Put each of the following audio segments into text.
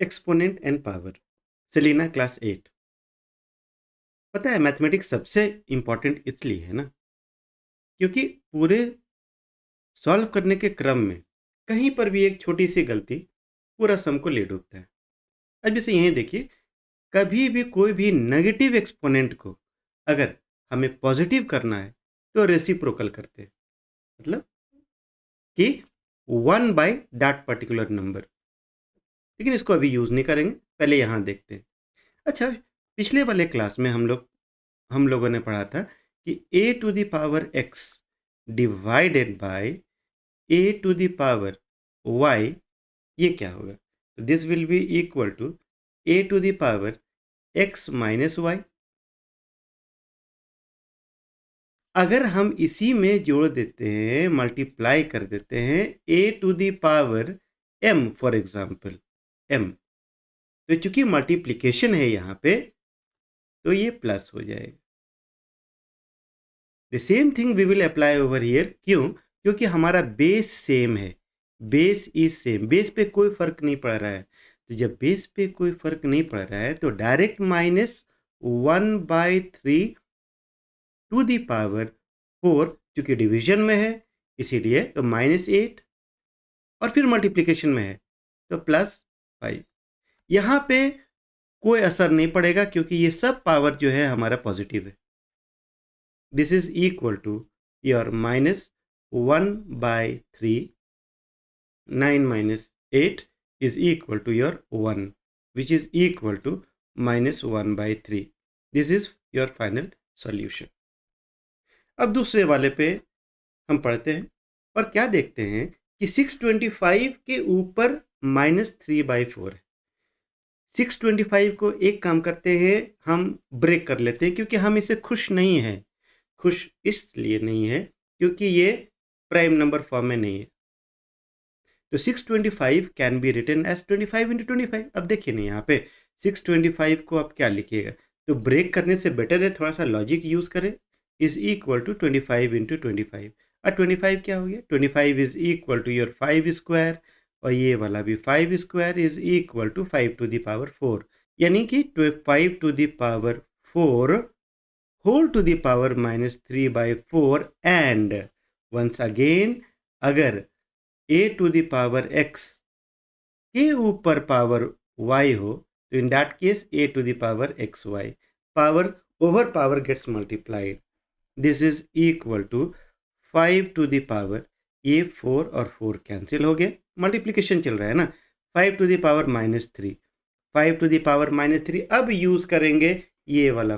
Exponent and power, Selina class 8। पता है mathematics सबसे इम्पोर्टेंट इसलिए है ना, क्योंकि पूरे सॉल्व करने के क्रम में कहीं पर भी एक छोटी सी गलती पूरा सम को ले डूबता है। अब जैसे यहीं देखिए, कभी भी कोई भी नेगेटिव एक्सपोनेंट को अगर हमें पॉजिटिव करना है तो रेसिप्रोकल करते हैं, मतलब कि 1/that पर्टिकुलर नंबर। लेकिन इसको अभी यूज़ नहीं करेंगे, पहले यहाँ देखते हैं। अच्छा, पिछले वाले क्लास में हम लोगों ने पढ़ा था कि a to the power x divided by a to the power y, ये क्या होगा? तो this will be equal to a to the power x minus Y. अगर हम इसी में जोड़ देते हैं, मल्टीप्लाई कर देते हैं a to the power m, for example m, तो चूंकि मल्टीप्लिकेशन है यहाँ पे तो ये प्लस हो जाएगा। The same thing we will apply over here. क्यों? क्योंकि हमारा बेस सेम है, बेस इज सेम, बेस पे कोई फर्क नहीं पड़ रहा है। तो जब बेस पे कोई फर्क नहीं पड़ रहा है तो direct minus 1/3 to the power 4, क्योंकि डिवीजन में है इसीलिए तो -8, और फिर मल्टीप्लिकेशन में है तो +5। यहाँ पे कोई असर नहीं पड़ेगा क्योंकि ये सब पावर जो है हमारा पॉजिटिव है। This is equal to your -1/3, 9 minus 8 is equal to your 1, which is equal to -1/3. This is your final solution. अब दूसरे वाले पे हम पढ़ते हैं और क्या देखते हैं कि 625 के ऊपर -3/4 है। 625 को एक काम करते हैं, हम ब्रेक कर लेते हैं क्योंकि हम इसे खुश नहीं हैं। खुश इसलिए नहीं है क्योंकि ये प्राइम नंबर फॉर्म में नहीं है। तो 625 can be written as 25 into 25। अब देखिए ना यहाँ पे 625 को आप क्या लिखिएगा, तो ब्रेक करने से बेटर है थोड़ा सा लॉजिक यूज़ करें। Is equal to 25 into 25। और 25 क्या हो गया? 25 is equal to your 5 square, और ये वाला भी 5 square is equal to 5 to the power 4, यानी कि 5 to the power 4 whole to the power -3/4। And once again, अगर a to the power x के ऊपर पावर y हो तो in that case a to the power X Y, power over power gets multiplied. This is equal to 5 to the power, ये 4 और 4 cancel हो गए, multiplication चल रहा है ना। 5 to the power -3, 5 to the power -3। अब यूज़ करेंगे ये वाला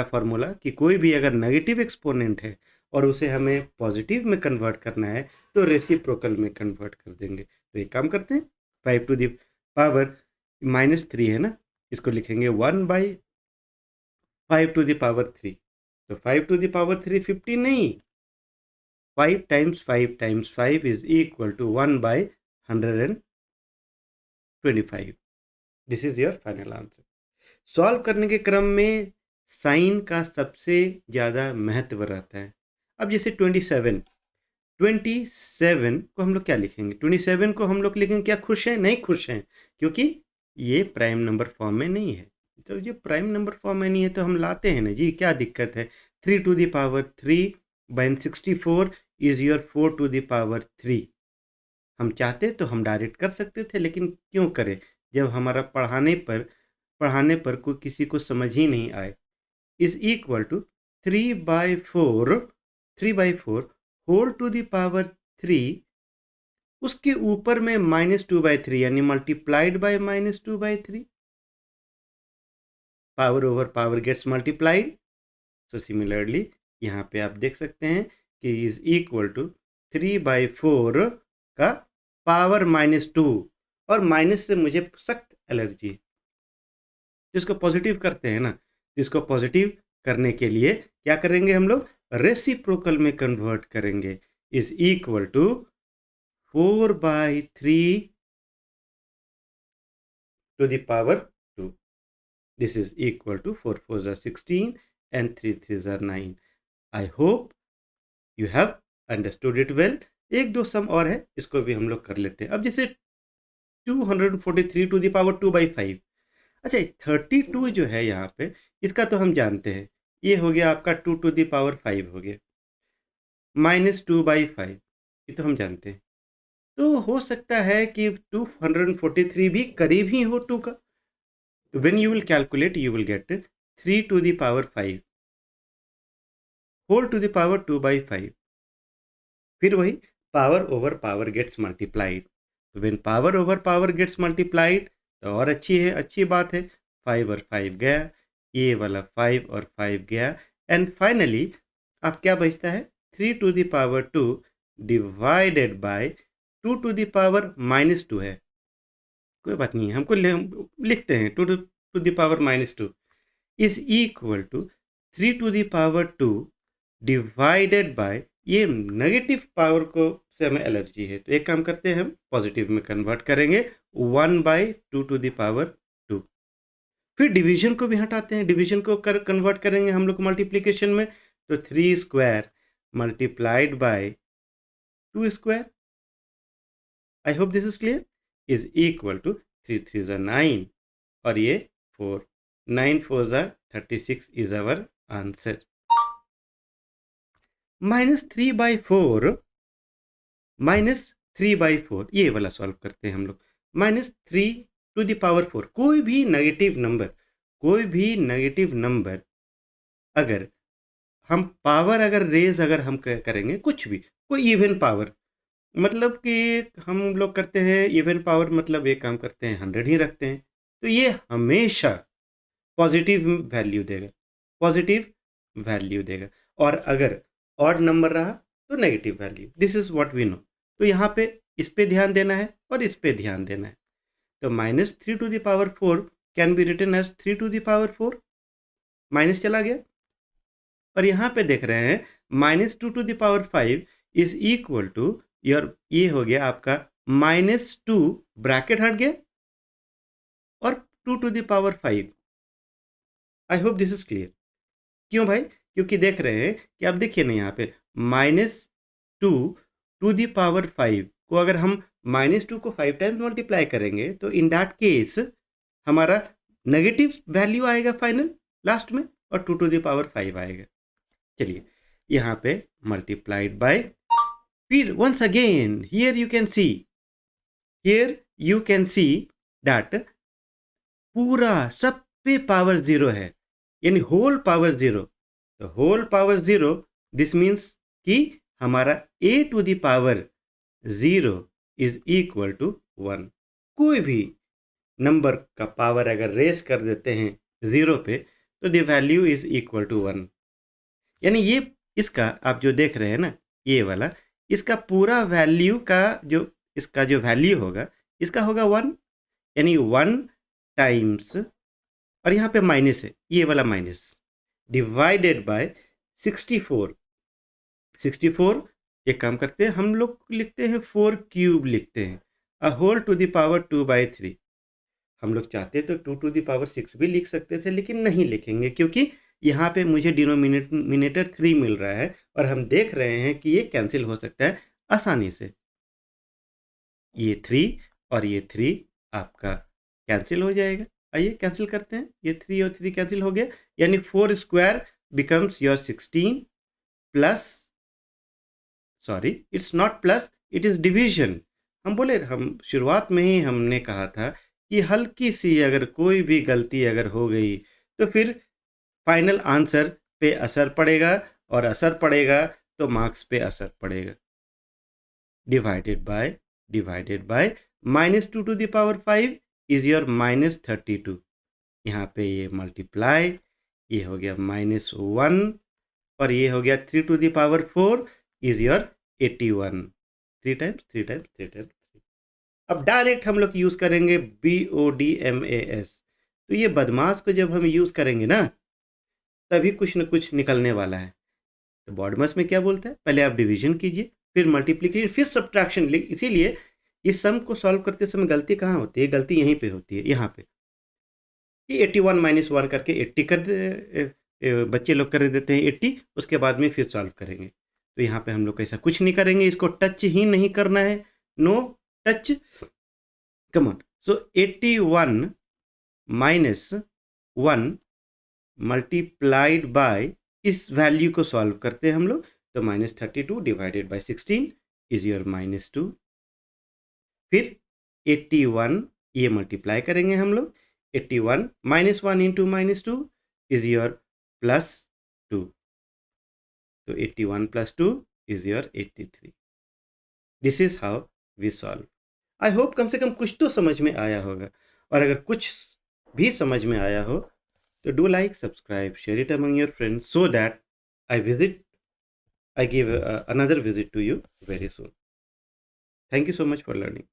फार्मूला कि कोई भी अगर नेगेटिव एक्सपोनेंट है और उसे हमें पॉजिटिव में कन्वर्ट करना है तो रेसिप्रोकल में कन्वर्ट कर देंगे। तो एक काम करते हैं, 5 टू द पावर -3 है ना, इसको लिखेंगे 1/5 टू द पावर 3। तो 5 टू द पावर 3 15 नहीं, 5 times 5 times 5 is equal to 1/125। This is your final answer. Solve करने के क्रम में साइन का सबसे ज़्यादा महत्व रहता है। अब जैसे 27 को हम लोग क्या लिखेंगे? 27 को हम लोग लिखेंगे क्या खुश हैं? नहीं खुश हैं, क्योंकि ये प्राइम नंबर फॉर्म में नहीं है। तो ये प्राइम नंबर फॉर्म में नहीं है तो हम लाते हैं ना जी, क्या दिक्कत है? 3 to the power 3/64 is your 4 to the power 3। हम चाहते तो हम डायरेक्ट कर सकते थे, लेकिन क्यों करें जब हमारा पढ़ाने पर कोई किसी को समझ ही नहीं आए। Is equal to 3/4 whole to the power 3, उसके ऊपर में -2/3 यानी multiplied by -2/3। Power over power gets multiplied. So similarly यहाँ पे आप देख सकते हैं कि इज इक्वल टू 3/4 का पावर -2, और माइनस से मुझे सख्त एलर्जी है। जिसको पॉजिटिव करते हैं ना, इसको पॉजिटिव करने के लिए क्या करेंगे हम लोग? रेसिप्रोकल में कन्वर्ट करेंगे। Is equal to 4/3 to the power 2। This is equal to 4 4 are 16 and 3 3 are 9। I hope you have understood it well. एक दो सम और है, इसको भी हम लोग कर लेते हैं। अब जैसे 243 टू द पावर 2/5। अच्छा 32 जो है यहाँ पे, इसका तो हम जानते हैं, ये हो गया आपका 2 टू द पावर 5 हो गया, -2/5, ये तो हम जानते हैं। तो हो सकता है कि 243 भी करीब ही हो 2 का। When you will calculate, you will get 3 to the power 5 whole to the power 2/5। फिर वही power over power gets multiplied. When power over power gets multiplied तो और अच्छी बात है। 5 और 5 गया, ये वाला 5 और 5 गया, एंड फाइनली अब क्या बचता है, 3 to the power 2 divided by 2 to the power -2 है। कोई बात नहीं, हमको लिखते हैं 2 to the power -2 is equal to 3 to the power 2 divided by, ये नेगेटिव पावर को से हमें एलर्जी है, तो एक काम करते हैं, हम पॉजिटिव में कन्वर्ट करेंगे, 1/2 टू द पावर 2। फिर डिवीजन को भी हटाते हैं, डिवीजन को कन्वर्ट करेंगे हम लोग मल्टीप्लिकेशन में, तो 3 square multiplied by 2 square, I hope this is clear, is equal to 3 3 ज़ा 9 और ये 4, 9 4 ज़ा 36 इज आवर आंसर। -3/4 -3/4 ये वाला सॉल्व करते हैं हम लोग। -3 टू द पावर 4, कोई भी नेगेटिव नंबर अगर हम पावर अगर रेज अगर हम करेंगे, कुछ भी कोई इवन पावर, मतलब कि हम लोग करते हैं इवन पावर, मतलब एक काम करते हैं 100 ही रखते हैं, तो ये हमेशा पॉजिटिव वैल्यू देगा, और अगर ऑड नंबर रहा तो negative value. This is what we know. तो यहाँ पे इस पे ध्यान देना है और इस पे ध्यान देना है। तो -3 to the power 4 can be written as 3 to the power 4, minus चला गया, और यहाँ पे देख रहे हैं -2 to the power 5 is equal to your, ये हो गया आपका -2 ब्रैकेट हट गया और 2 to the power 5। I hope this is clear. क्यों भाई? क्योंकि देख रहे हैं कि आप देखिए ना यहाँ पे -2 टू द पावर 5 को अगर हम -2 को 5 टाइम्स मल्टीप्लाई करेंगे तो इन दैट केस हमारा नेगेटिव वैल्यू आएगा फाइनल लास्ट में, और 2 टू द पावर 5 आएगा। चलिए यहाँ पे मल्टीप्लाइड बाय, फिर once again here you can see that पूरा सब पे पावर 0 है, यानी होल पावर 0। तो होल पावर 0, दिस मीन्स कि हमारा a to the power 0 is equal to 1। कोई भी नंबर का पावर अगर रेस कर देते हैं 0 पे तो the value is equal to 1, यानी ये इसका आप जो देख रहे हैं ना, ये वाला इसका पूरा वैल्यू का जो इसका जो वैल्यू होगा, इसका होगा 1, यानी 1 टाइम्स, और यहाँ पे माइनस है, ये वाला माइनस, डिवाइडेड बाय 64। एक काम करते हैं, हम लोग लिखते हैं 4 क्यूब लिखते हैं, a whole to the power 2/3। हम लोग चाहते तो 2 टू द पावर 6 भी लिख सकते थे, लेकिन नहीं लिखेंगे क्योंकि यहाँ पे मुझे डिनोमिनेटर 3 मिल रहा है, और हम देख रहे हैं कि ये कैंसिल हो सकता है आसानी से। ये 3 और ये 3 आपका कैंसिल हो जाएगा। आइए कैंसिल करते हैं, ये 3 और 3 कैंसिल हो गया, यानी 4 square becomes your 16 plus, sorry it's not plus, it is division. हम शुरुआत में ही हमने कहा था कि हल्की सी अगर कोई भी गलती अगर हो गई तो फिर फाइनल आंसर पे असर पड़ेगा, और असर पड़ेगा तो मार्क्स पे असर पड़ेगा। Divided by -2 to the power 5 is your -32। यहाँ पे ये मल्टीप्लाई, ये हो गया -1, और ये हो गया 3 to the power 4 is your 81। 3 times. अब डायरेक्ट हम लोग यूज़ करेंगे BODMAS। तो ये बदमाश को जब हम यूज़ करेंगे ना, तभी कुछ न कुछ निकलने वाला है। तो बॉडमास में क्या बोलता है, पहले आप डिवीजन कीजिए, फिर मल्टीप्लिकेशन, फिर सब्ट्रैक्शन। इसीलिए इस सम को सॉल्व करते समय गलती कहाँ होती है, गलती यहीं पे होती है, यहाँ पे। ये 81 - 1 करके 80 बच्चे लोग कर देते हैं 80, उसके बाद में फिर सॉल्व करेंगे। तो यहाँ पे हम लोग ऐसा कुछ नहीं करेंगे, इसको टच ही नहीं करना है, no touch, come on. So 81 minus 1 multiplied by, इस वैल्यू को सॉल्व करते हैं हम लोग, तो -32 डिवाइडेड बाय 16 इज योर -2। फिर 81 ये मल्टीप्लाई करेंगे हम लोग, 81 -1 इंटू -2 इज योर +2, तो 81 + 2 is your 83। This is how we solve. I hope कम से कम कुछ तो समझ में आया होगा, और अगर कुछ भी समझ में आया हो तो do like, subscribe, share it among your friends so that I give another visit to you very soon. Thank you so much for learning.